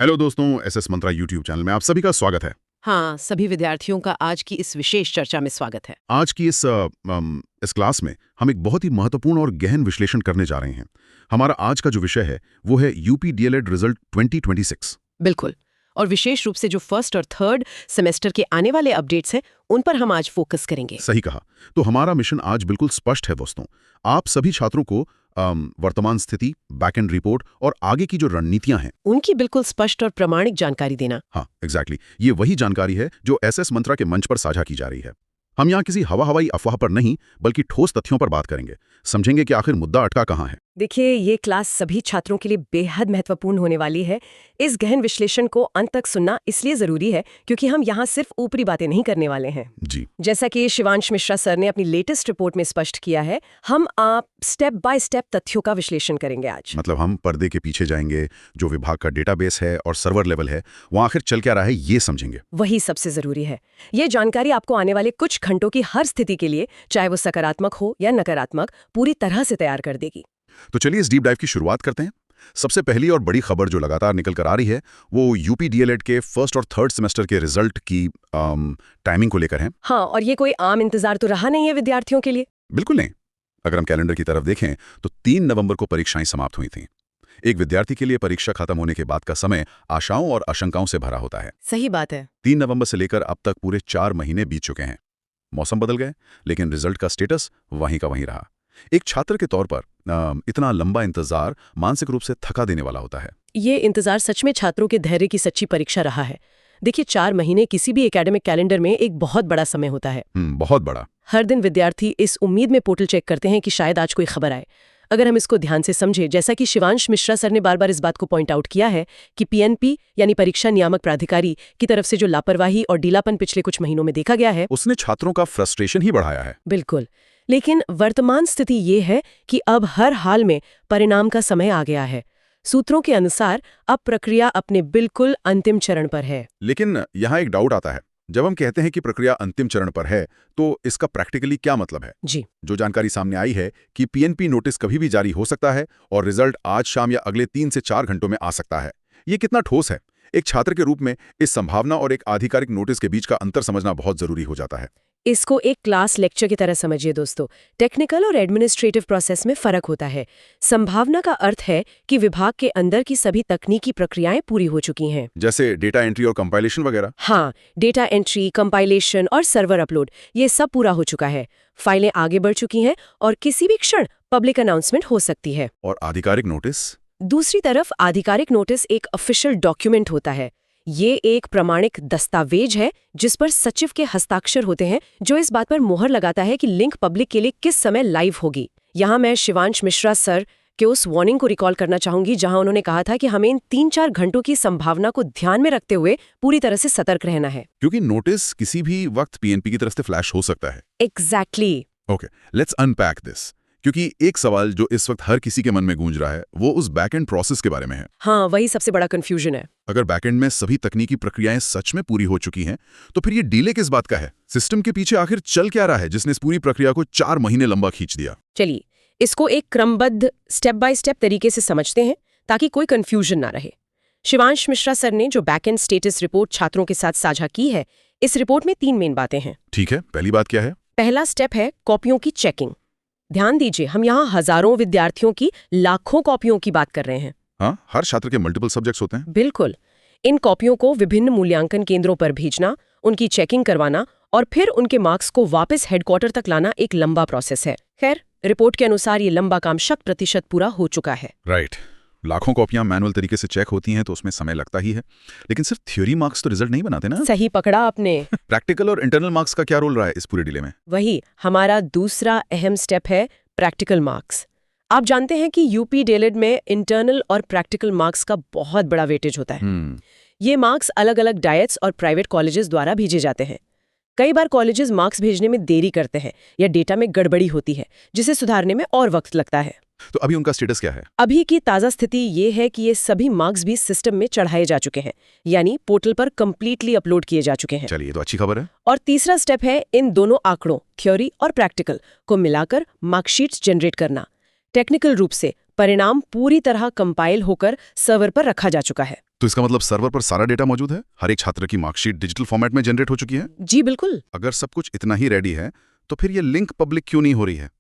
Hello दोस्तों, SS मंत्रा YouTube channel में आप सभी का स्वागत है। हाँ, सभी विद्यार्थियों का आज की इस विशेष चर्चा में स्वागत है। आज की इस क्लास में हम एक बहुत ही महत्वपूर्ण और गहन विश्लेषण करने जा रहे हैं। हमारा आज का जो विषय है वो है यूपी डीएलएड रिजल्ट 2026। बिल्कुल। और विशेष रूप से जो फर्स्ट और थर्ड सेमेस्टर के आने वाले अपडेट्स हैं, उन पर हम आज फोकस करेंगे। सही कहा। तो हमारा मिशन आज बिल्कुल स्पष्ट है दोस्तों। आप सभी छात्रों को वर्तमान स्थिति, बैकएंड रिपोर्ट और आगे की जो रणनीतियां हैं उनकी बिल्कुल स्पष्ट और प्रामाणिक जानकारी देना। हाँ, एग्जैक्टली। ये वही जानकारी है जो एसएस मंत्रा के मंच पर साझा की जा रही है। हम यहाँ किसी हवाई अफवाह पर नहीं बल्कि ठोस तथ्यों पर बात करेंगे, समझेंगे कि आखिर मुद्दा अटका कहाँ है। देखिए, ये क्लास सभी छात्रों के लिए बेहद महत्वपूर्ण होने वाली है। इस गहन विश्लेषण को अंत तक सुनना इसलिए जरूरी है क्योंकि हम यहाँ सिर्फ ऊपरी बातें नहीं करने वाले हैं। जी, जैसा कि शिवांश मिश्रा सर ने अपनी लेटेस्ट रिपोर्ट में स्पष्ट किया है, हम आप स्टेप बाय स्टेप तथ्यों का विश्लेषण करेंगे आज। मतलब हम पर्दे के पीछे जाएंगे, जो विभाग का डेटाबेस है और सर्वर लेवल है वहाँ आखिर चल क्या रहा है ये समझेंगे। वही सबसे जरूरी है। ये जानकारी आपको आने वाले कुछ घंटों की हर स्थिति के लिए, चाहे वो सकारात्मक हो या नकारात्मक, पूरी तरह से तैयार कर देगी। तो चलिए इस डीप डाइव की शुरुआत करते हैं। सबसे पहली और बड़ी खबर जो लगातार निकल कर आ रही है वो यूपी डीएलएड के फर्स्ट और थर्ड सेमेस्टर के रिजल्ट की टाइमिंग को लेकर है। हाँ, और ये कोई आम इंतजार तो रहा नहीं है विद्यार्थियों के लिए। बिल्कुल नहीं। अगर हम कैलेंडर की तरफ देखें तो 3 नवंबर को परीक्षाएं समाप्त हुई थीं। एक विद्यार्थी के लिए परीक्षा खत्म होने के बाद का समय आशाओं और आशंकाओं से भरा होता है। सही बात है। 3 नवंबर से लेकर अब तक पूरे 4 महीने बीत चुके हैं। मौसम बदल गए, लेकिन रिजल्ट का स्टेटस वहीं का वहीं रहा। एक छात्र के तौर पर इतना लंबा इंतजार मानसिक रूप से थका देने वाला होता है। ये इंतजार सच में छात्रों के धैर्य की सच्ची परीक्षा रहा है। देखिए, 4 महीने किसी भी एकेडमिक कैलेंडर में एक बहुत बड़ा समय होता है। बहुत बड़ा। हर दिन विद्यार्थी इस उम्मीद में पोर्टल चेक करते हैं कि शायद आज कोई खबर आए। अगर हम इसको ध्यान से समझें, जैसा कि शिवांश मिश्रा सर ने बार बार इस बात को पॉइंट आउट किया है कि पीएनपी यानी परीक्षा नियामक प्राधिकारी की तरफ से जो लापरवाही और ढीलापन पिछले कुछ महीनों में देखा गया है, उसने छात्रों का फ्रस्ट्रेशन ही बढ़ाया है। बिल्कुल। लेकिन वर्तमान स्थिति ये है कि अब हर हाल में परिणाम का समय आ गया है। सूत्रों के अनुसार अब प्रक्रिया अपने बिल्कुल अंतिम चरण पर है। लेकिन यहाँ एक डाउट आता है। जब हम कहते हैं कि प्रक्रिया अंतिम चरण पर है तो इसका प्रैक्टिकली क्या मतलब है? जी, जो जानकारी सामने आई है कि पीएनपी नोटिस कभी भी जारी हो सकता है और रिजल्ट आज शाम या अगले 3 से 4 घंटों में आ सकता है। ये कितना ठोस है? एक छात्र के रूप में इस संभावना और एक आधिकारिक नोटिस के बीच का अंतर समझना बहुत जरूरी हो जाता है। इसको एक क्लास लेक्चर की तरह समझिए दोस्तों। टेक्निकल और एडमिनिस्ट्रेटिव प्रोसेस में फर्क होता है। संभावना का अर्थ है कि विभाग के अंदर की सभी तकनीकी प्रक्रियाएं पूरी हो चुकी हैं, जैसे डेटा एंट्री और कंपाइलेशन वगैरह। हाँ, डेटा एंट्री, कंपाइलेशन और सर्वर अपलोड, ये सब पूरा हो चुका है। फाइलें आगे बढ़ चुकी हैं और किसी भी क्षण पब्लिक अनाउंसमेंट हो सकती है। और आधिकारिक नोटिस? दूसरी तरफ आधिकारिक नोटिस एक ऑफिशियल डॉक्यूमेंट होता है। ये एक प्रमाणिक दस्तावेज है जिस पर सचिव के हस्ताक्षर होते हैं, जो इस बात पर मोहर लगाता है कि लिंक पब्लिक के लिए किस समय लाइव होगी। यहाँ मैं शिवांश मिश्रा सर के उस वार्निंग को रिकॉल करना चाहूंगी जहां उन्होंने कहा था कि हमें इन 3-4 घंटों की संभावना को ध्यान में रखते हुए पूरी तरह से सतर्क रहना है, क्योंकि नोटिस किसी भी वक्त पीएनपी की तरफ से फ्लैश हो सकता है। Exactly. Okay, let's unpack this. क्योंकि एक सवाल जो इस वक्त हर किसी के मन में गूंज रहा है वो उस बैकएंड प्रोसेस के बारे में है। हाँ, वही सबसे बड़ा कंफ्यूजन है। अगर बैकएंड में सभी तकनीकी प्रक्रियाएं सच में पूरी हो चुकी हैं तो फिर ये डिले किस बात का है? सिस्टम के पीछे आखिर चल क्या रहा है जिसने इस पूरी प्रक्रिया को 4 महीने लंबा खींच दिया? चलिए इसको एक क्रमबद्ध स्टेप बाय स्टेप तरीके से समझते हैं ताकि कोई कंफ्यूजन ना रहे। शिवांश मिश्रा सर ने जो बैकएंड स्टेटस रिपोर्ट छात्रों के साथ साझा की है, इस रिपोर्ट में 3 मेन बातें हैं। ठीक है, पहली बात क्या है? पहला स्टेप है कॉपियों की चेकिंग। ध्यान दीजिए, हम यहाँ हजारों विद्यार्थियों की लाखों कॉपियों की बात कर रहे हैं। हाँ, हर छात्र के मल्टीपल सब्जेक्ट्स होते हैं। बिल्कुल। इन कॉपियों को विभिन्न मूल्यांकन केंद्रों पर भेजना, उनकी चेकिंग करवाना और फिर उनके मार्क्स को वापस हेडक्वार्टर तक लाना एक लंबा प्रोसेस है। खैर, रिपोर्ट के अनुसार ये लंबा काम 100% पूरा हो चुका है। राइट। लाखों कॉपियां मैनुअल तरीके से चेक होती हैं तो उसमें समय लगता ही है, लेकिन सिर्फ थ्योरी मार्क्स तो रिजल्ट नहीं बनाते ना। सही पकड़ा आपने। प्रैक्टिकल और इंटरनल मार्क्स का क्या रोल रहा है इस पूरे डिले में? वही हमारा दूसरा अहम स्टेप है, प्रैक्टिकल मार्क्स। आप जानते हैं कि यूपी डीएलएड में इंटरनल और प्रैक्टिकल मार्क्स का बहुत बड़ा वेटेज होता है। ये मार्क्स अलग अलग डायट्स और प्राइवेट कॉलेजेस द्वारा भेजे जाते हैं। कई बार कॉलेजेस मार्क्स भेजने में देरी करते हैं या डेटा में गड़बड़ी होती है, जिसे सुधारने में और वक्त लगता है। तो अभी उनका स्टेटस क्या है? अभी की ताज़ा स्थिति ये है कि ये सभी मार्क्स भी सिस्टम में चढ़ाए जा चुके हैं, यानी पोर्टल पर कंप्लीटली अपलोड किए जा चुके हैं। चलिए, तो अच्छी खबर है। और तीसरा स्टेप है इन दोनों आंकड़ों, थ्योरी और प्रैक्टिकल, को मिलाकर मार्कशीट्स जनरेट करना। टेक्निकल रूप से परिणाम पूरी तरह कंपाइल होकर सर्वर पर रखा जा चुका है। तो इसका मतलब सर्वर पर सारा डेटा मौजूद है, हर एक छात्र की मार्कशीट डिजिटल फॉर्मेट में जनरेट हो चुकी है। जी बिल्कुल। अगर सब कुछ इतना ही रेडी है तो फिर ये लिंक पब्लिक क्यों नहीं हो रही है?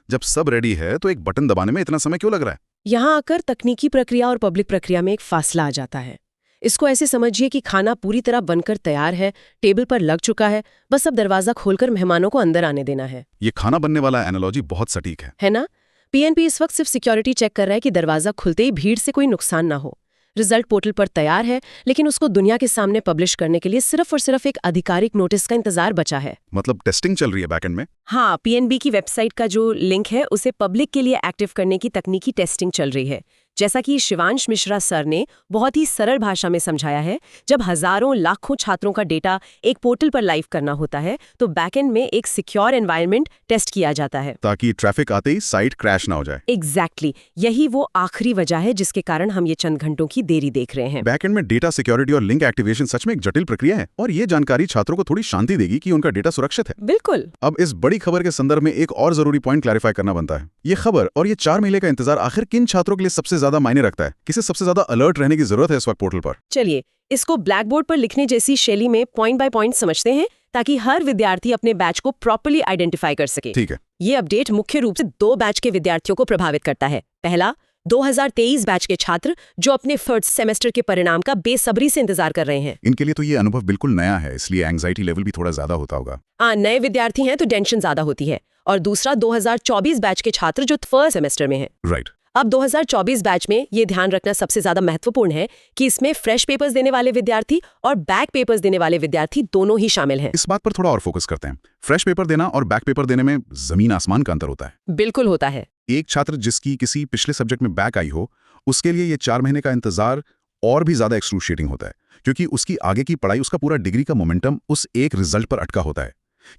जब सब रेडी है तो एक बटन दबाने में इतना समय क्यों लग रहा है? यहाँ आकर तकनीकी प्रक्रिया और पब्लिक प्रक्रिया में एक फासला आ जाता है। इसको ऐसे समझिए कि खाना पूरी तरह बनकर तैयार है, टेबल पर लग चुका है, बस अब दरवाजा खोलकर मेहमानों को अंदर आने देना है। ये खाना बनने वाला एनालॉजी बहुत सटीक है ना? पीएनपी इस वक्त सिर्फ सिक्योरिटी चेक कर रहा है कि दरवाजा खुलते ही भीड़ से कोई नुकसान ना हो। रिजल्ट पोर्टल पर तैयार है, लेकिन उसको दुनिया के सामने पब्लिश करने के लिए सिर्फ और सिर्फ एक आधिकारिक नोटिस का इंतजार बचा है। मतलब टेस्टिंग चल रही है बैकएंड में? हाँ, पीएनबी की वेबसाइट का जो लिंक है उसे पब्लिक के लिए एक्टिव करने की तकनीकी टेस्टिंग चल रही है। जैसा कि शिवांश मिश्रा सर ने बहुत ही सरल भाषा में समझाया है, जब हजारों लाखों छात्रों का डेटा एक पोर्टल पर लाइव करना होता है तो बैकएंड में एक सिक्योर एनवायरनमेंट टेस्ट किया जाता है, ताकि ट्रैफिक आते ही साइट क्रैश ना हो जाए। एग्जैक्टली यही वो आखिरी वजह है जिसके कारण हम ये चंद घंटों की देरी देख रहे हैं। बैकएंड में डेटा सिक्योरिटी और लिंक एक्टिवेशन सच में एक जटिल प्रक्रिया है, और ये जानकारी छात्रों को थोड़ी शांति देगी कि उनका डेटा सुरक्षित है। बिल्कुल। अब इस बड़ी खबर के संदर्भ में एक और जरूरी पॉइंट क्लैरिफाई करना बनता है। ये खबर और ये 4 महीने का इंतजार आखिर किन छात्रों के लिए सबसे ज्यादा मायने रखता है? किसे सबसे ज्यादा अलर्ट रहने की जरूरत है इस वक्त पोर्टल पर? चलिए इसको ब्लैक बोर्ड पर लिखने जैसी शैली में पॉइंट बाय पॉइंट समझते हैं, ताकि हर विद्यार्थी अपने बैच को प्रॉपर्ली आइडेंटिफाई कर सके। ठीक है। ये अपडेट मुख्य रूप से 2 बैच के विद्यार्थियों को प्रभावित करता है। पहला, 2023 बैच के छात्र जो अपने फर्स्ट सेमेस्टर के परिणाम का बेसब्री से इंतजार कर रहे हैं। इनके लिए तो ये अनुभव बिल्कुल नया है, इसलिए एंग्जाइटी लेवल भी थोड़ा ज्यादा होता होगा। नए विद्यार्थी हैं तो टेंशन ज्यादा होती है। और दूसरा, 2024 बैच के छात्र जो फर्स्ट सेमेस्टर में हैं। राइट। अब 2024 बैच में ये ध्यान रखना सबसे ज्यादा महत्वपूर्ण है कि इसमें फ्रेश पेपर्स देने वाले विद्यार्थी और बैक पेपर्स देने वाले विद्यार्थी दोनों ही शामिल हैं। इस बात पर थोड़ा और फोकस करते हैं। फ्रेश पेपर देना और बैक पेपर देने में जमीन आसमान का अंतर होता है। बिल्कुल होता है। एक छात्र जिसकी किसी पिछले सब्जेक्ट में बैक आई हो, उसके लिए ये 4 महीने का इंतजार और भी ज्यादा एक्सक्रूशिएटिंग होता है, क्योंकि उसकी आगे की पढ़ाई, उसका पूरा डिग्री का मोमेंटम उस एक रिजल्ट पर अटका होता है।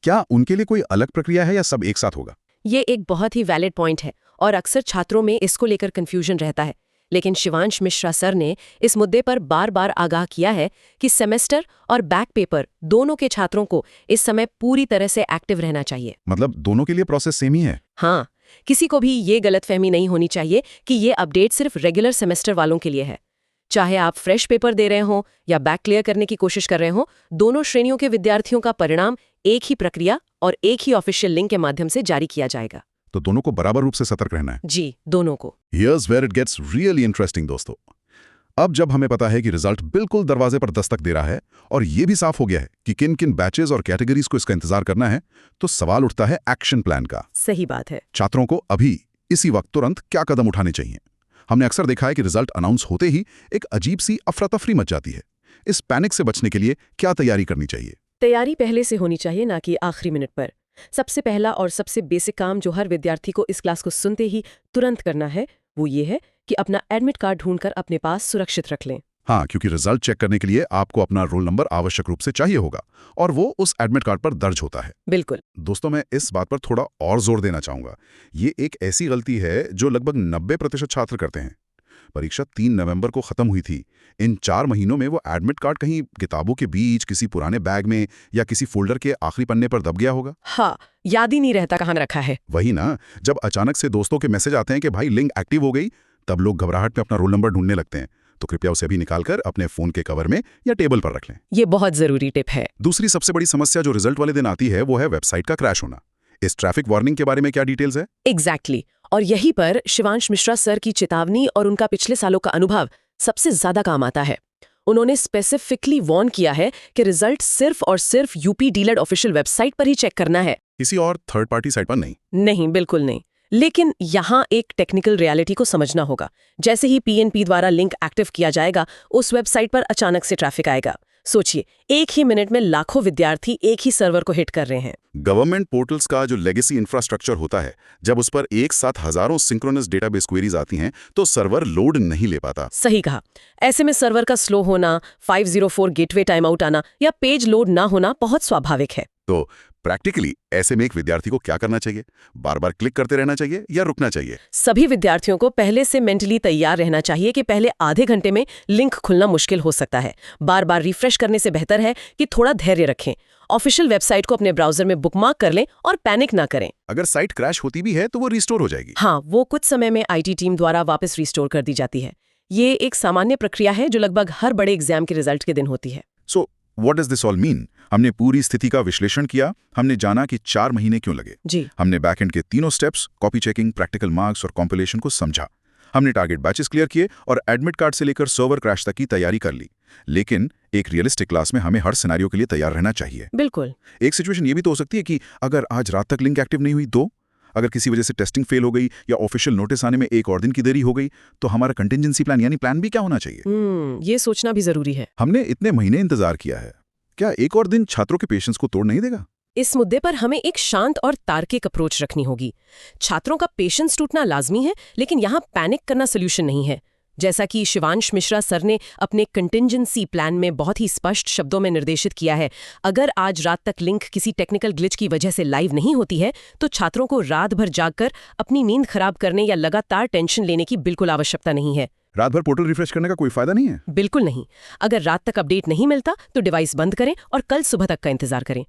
क्या उनके लिए कोई अलग प्रक्रिया है या सब एक साथ होगा? ये एक बहुत ही वैलिड पॉइंट है और अक्सर छात्रों में इसको लेकर कंफ्यूजन रहता है। लेकिन शिवांश मिश्रा सर ने इस मुद्दे पर बार बार आगाह किया है कि सेमेस्टर और बैक पेपर दोनों के छात्रों को इस समय पूरी तरह से एक्टिव रहना चाहिए। मतलब दोनों के लिए प्रोसेस सेम ही है? हाँ, किसी को भी ये गलतफहमी नहीं होनी चाहिए कि ये अपडेट सिर्फ रेगुलर सेमेस्टर वालों के लिए है। चाहे आप फ्रेश पेपर दे रहे हो या बैक क्लियर करने की कोशिश कर रहे हो, दोनों श्रेणियों के विद्यार्थियों का परिणाम एक ही प्रक्रिया और एक ही ऑफिशियल लिंक के माध्यम से जारी किया जाएगा। तो दोनों को बराबर रूप से सतर्क रहना है? जी, दोनों को। Here's where it gets really interesting दोस्तों। अब जब हमें पता है कि रिजल्ट बिल्कुल दरवाजे पर दस्तक दे रहा है और ये भी साफ हो गया है कि किन किन बैचेस और कैटेगरीज को इसका इंतजार करना है, तो सवाल उठता है एक्शन प्लान का। सही बात है। छात्रों को अभी इसी वक्त तुरंत क्या कदम उठाने चाहिए? हमने अक्सर देखा है कि रिजल्ट अनाउंस होते ही एक अजीब सी अफरा तफरी मच जाती है। इस पैनिक से बचने के लिए क्या तैयारी करनी चाहिए? तैयारी पहले से होनी चाहिए, ना कि आखिरी मिनट पर। सबसे पहला और सबसे बेसिक काम जो हर विद्यार्थी को इस क्लास को सुनते ही तुरंत करना है, वो ये है कि अपना एडमिट कार्ड ढूंढकर अपने पास सुरक्षित रख लें। हाँ, क्योंकि रिजल्ट चेक करने के लिए आपको अपना रोल नंबर आवश्यक रूप से चाहिए होगा, और वो उस एडमिट कार्ड पर दर्ज होता है। बिल्कुल। दोस्तों, मैं इस बात पर थोड़ा और जोर देना चाहूंगा। ये एक ऐसी गलती है जो लगभग 90% छात्र करते हैं। परीक्षा 3 नवंबर को खत्म हुई थी। इन 4 महीनों में वो एडमिट कार्ड कहीं किताबों के बीच, किसी पुराने बैग में या किसी फोल्डर के आखिरी पन्ने पर दब गया होगा। हाँ, याद ही नहीं रहता कहाँ रखा है। वही ना, जब अचानक से दोस्तों के मैसेज आते हैं कि भाई लिंक एक्टिव हो गई, तब लोग घबराहट में अपना रोल नंबर ढूंढने लगते हैं। तो कृपया उसे भी निकालकर अपने फोन के कवर में या टेबल पर रख लें। ये बहुत जरूरी टिप है। दूसरी सबसे बड़ी समस्या जो रिजल्ट वाले दिन आती है, वो है वेबसाइट का क्रैश होना। इस ट्रैफिक वार्निंग के बारे में क्या डिटेल्स है? एग्जैक्टली। और यहीं पर शिवांश मिश्रा सर की चेतावनी और उनका पिछले सालों का अनुभव सबसे ज्यादा काम आता है। उन्होंने स्पेसिफिकली वार्न किया है कि रिजल्ट सिर्फ और सिर्फ यूपी डीलर ऑफिशियल वेबसाइट पर ही चेक करना है, किसी और थर्ड पार्टी साइट पर नहीं। नहीं, बिल्कुल नहीं। लेकिन यहाँ एक टेक्निकल रियलिटी को समझना होगा। जैसे ही पीएनपी द्वारा लिंक एक्टिव किया जाएगा, उस वेबसाइट पर अचानक से ट्रैफिक आएगा। सोचिए, एक ही मिनट में लाखों विद्यार्थी एक ही सर्वर को हिट कर रहे हैं। गवर्नमेंट पोर्टल्स का जो लेगेसी इंफ्रास्ट्रक्चर होता है, जब उस पर एक साथ हजारों सिंक्रोनस डेटाबेस क्वेरीज आती हैं, तो सर्वर लोड नहीं ले पाता। सही कहा। ऐसे में सर्वर का स्लो होना, 504 गेटवे टाइम आउट आना या पेज लोड ना होना बहुत स्वाभाविक है। तो प्रैक्टिकली ऐसे में एक विद्यार्थी को क्या करना चाहिए? बार बार क्लिक करते रहना चाहिए या रुकना चाहिए? सभी विद्यार्थियों को पहले से मेंटली तैयार रहना चाहिए कि पहले आधे घंटे में लिंक खुलना मुश्किल हो सकता है। बार बार रिफ्रेश करने से बेहतर है कि थोड़ा धैर्य रखें। ऑफिशियल वेबसाइट को अपने ब्राउजर में बुकमार्क कर लें और पैनिक ना करें। अगर साइट क्रैश होती भी है तो वो रिस्टोर हो जाएगी। हाँ, वो कुछ समय में IT टीम द्वारा वापस रिस्टोर कर दी जाती है। ये एक सामान्य प्रक्रिया है जो लगभग हर बड़े एग्जाम के रिजल्ट के दिन होती है। So what does this all mean? हमने पूरी स्थिति का विश्लेषण किया, हमने जाना कि 4 महीने क्यों लगे। जी, हमने बैकएंड के तीनों steps, copy checking, practical marks और कॉम्पिलेशन को समझा। हमने टारगेट बैचेस क्लियर किए और एडमिट कार्ड से लेकर सर्वर क्रैश तक की तैयारी कर ली। लेकिन एक रियलिस्टिक क्लास में हमें हर सिनेरियो के लिए तैयार रहना चाहिए। बिल्कुल। एक सिचुएशन ये भी तो हो सकती है कि अगर आज रात तक लिंक एक्टिव नहीं हुई तो, अगर किसी वजह से टेस्टिंग फेल हो गई या ऑफिशियल नोटिस आने में 1 और दिन की देरी हो गई, तो हमारा कंटिजेंसी प्लान यानी प्लान भी क्या होना चाहिए? ये सोचना भी जरूरी है। हमने इतने महीने इंतजार किया है, क्या 1 और दिन छात्रों के पेशेंस को तोड़ नहीं देगा? इस मुद्दे पर हमें एक शांत और तार्किक अप्रोच रखनी होगी। छात्रों का पेशेंस टूटना लाजमी है, लेकिन यहाँ पैनिक करना सोल्यूशन नहीं है। जैसा कि शिवांश मिश्रा सर ने अपने कंटिजेंसी प्लान में बहुत ही स्पष्ट शब्दों में निर्देशित किया है, अगर आज रात तक लिंक किसी टेक्निकल ग्लिच की वजह से लाइव नहीं होती है, तो छात्रों को रात भर जागकर अपनी नींद खराब करने या लगातार टेंशन लेने की बिल्कुल आवश्यकता नहीं है। रात भर पोर्टल रिफ्रेश करने का कोई फायदा नहीं है? बिल्कुल नहीं। अगर रात तक अपडेट नहीं मिलता तो डिवाइस बंद करें और कल सुबह तक का इंतजार करें।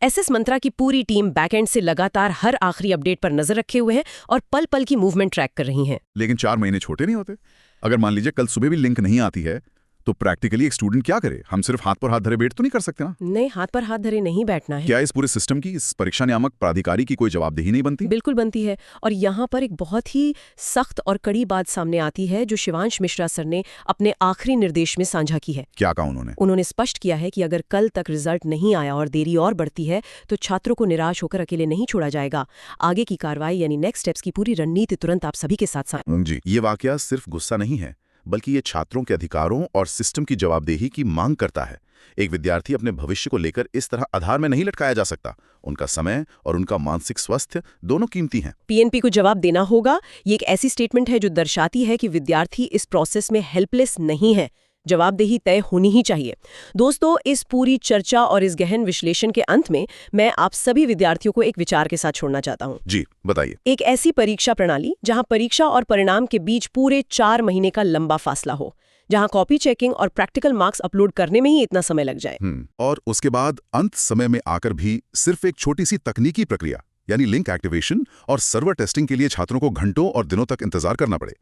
SS मंत्रा की पूरी टीम बैकएंड से लगातार हर आखिरी अपडेट पर नजर रखे हुए है और पल पल की मूवमेंट ट्रैक कर रही हैं। लेकिन 4 महीने छोटे नहीं होते। अगर मान लीजिए कल सुबह भी लिंक नहीं आती है, तो प्रैक्टिकली एक स्टूडेंट क्या करे? हम सिर्फ हाथ पर हाथ धरे वेट तो नहीं कर सकते ना? नहीं, हाथ पर हाथ धरे नहीं बैठना है। क्या इस पूरे सिस्टम की, इस परीक्षा नियामक प्राधिकारी की कोई जवाबदेही नहीं बनती? बिल्कुल बनती है। और यहाँ पर एक बहुत ही सख्त और कड़ी बात सामने आती है जो शिवांश मिश्रा सर ने अपने आखिरी निर्देश में साझा की है। क्या कहा उन्होंने? उन्होंने स्पष्ट किया है कि अगर कल तक रिजल्ट नहीं आया और देरी और बढ़ती है, तो छात्रों को निराश होकर अकेले नहीं छोड़ा जाएगा। आगे की कार्रवाई यानी नेक्स्ट स्टेप्स की पूरी रणनीति तुरंत आप सभी के साथ जी, ये वाकया सिर्फ गुस्सा नहीं है, बल्कि ये छात्रों के अधिकारों और सिस्टम की जवाबदेही की मांग करता है। एक विद्यार्थी अपने भविष्य को लेकर इस तरह आधार में नहीं लटकाया जा सकता। उनका समय और उनका मानसिक स्वास्थ्य दोनों कीमती हैं। PNP को जवाब देना होगा। ये एक ऐसी स्टेटमेंट है जो दर्शाती है कि विद्यार्थी इस प्रोसेस में हेल्पलेस नहीं है। जवाबदेही तय होनी ही चाहिए। दोस्तों, इस पूरी चर्चा और इस गहन विश्लेषण के अंत में मैं आप सभी विद्यार्थियों को एक विचार के साथ छोड़ना चाहता हूँ। जी, बताइए। एक ऐसी परीक्षा प्रणाली जहां परीक्षा और परिणाम के बीच पूरे 4 महीने का लंबा फासला हो, जहां कॉपी चेकिंग और प्रैक्टिकल मार्क्स अपलोड करने में ही इतना समय लग जाए। और उसके बाद अंत समय में आकर भी सिर्फ एक छोटी सी तकनीकी प्रक्रिया यानी लिंक एक्टिवेशन और सर्वर टेस्टिंग के लिए छात्रों को घंटों और दिनों तक इंतजार करना पड़े।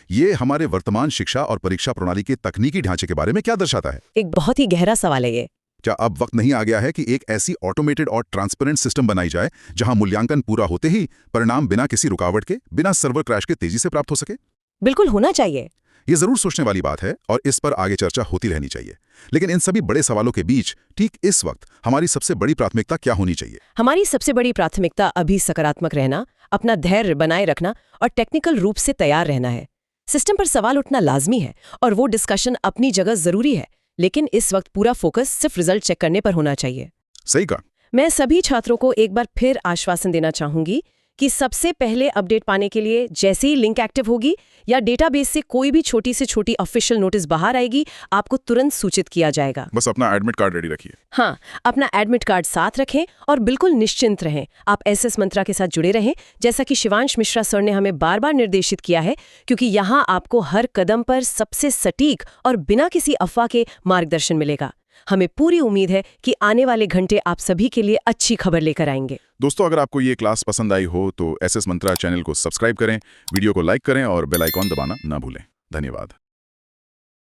ये हमारे वर्तमान शिक्षा और परीक्षा प्रणाली के तकनीकी ढांचे के बारे में क्या दर्शाता है? एक बहुत ही गहरा सवाल है ये। क्या अब वक्त नहीं आ गया है कि एक ऐसी ऑटोमेटेड और ट्रांसपेरेंट सिस्टम बनाई जाए जहां मूल्यांकन पूरा होते ही परिणाम बिना किसी रुकावट के, बिना सर्वर क्रैश के तेजी से प्राप्त हो सके? बिल्कुल होना चाहिए। ये जरूर सोचने वाली बात है और इस पर आगे चर्चा होती रहनी चाहिए। लेकिन इन सभी बड़े सवालों के बीच ठीक इस वक्त हमारी सबसे बड़ी प्राथमिकता क्या होनी चाहिए? हमारी सबसे बड़ी प्राथमिकता अभी सकारात्मक रहना, अपना धैर्य बनाए रखना और टेक्निकल रूप से तैयार रहना है। सिस्टम पर सवाल उठना लाजमी है और वो डिस्कशन अपनी जगह जरूरी है, लेकिन इस वक्त पूरा फोकस सिर्फ रिजल्ट चेक करने पर होना चाहिए। सही कहा। मैं सभी छात्रों को एक बार फिर आश्वासन देना चाहूंगी कि सबसे पहले अपडेट पाने के लिए जैसे ही लिंक एक्टिव होगी या डेटाबेस से कोई भी छोटी से छोटी ऑफिशियल नोटिस बाहर आएगी, आपको तुरंत सूचित किया जाएगा। बस अपना एडमिट कार्ड रेडी रखिए। हाँ, अपना एडमिट कार्ड साथ रखें और बिल्कुल निश्चिंत रहें। आप SS मंत्रा के साथ जुड़े रहें, जैसा कि शिवांश मिश्रा सर ने हमें बार बार निर्देशित किया है, क्योंकि यहाँ आपको हर कदम पर सबसे सटीक और बिना किसी अफवाह के मार्गदर्शन मिलेगा। हमें पूरी उम्मीद है कि आने वाले घंटे आप सभी के लिए अच्छी खबर लेकर आएंगे। दोस्तों, अगर आपको ये क्लास पसंद आई हो तो SS मंत्रा चैनल को सब्सक्राइब करें, वीडियो को लाइक करें और बेल आइकॉन दबाना ना भूलें। धन्यवाद।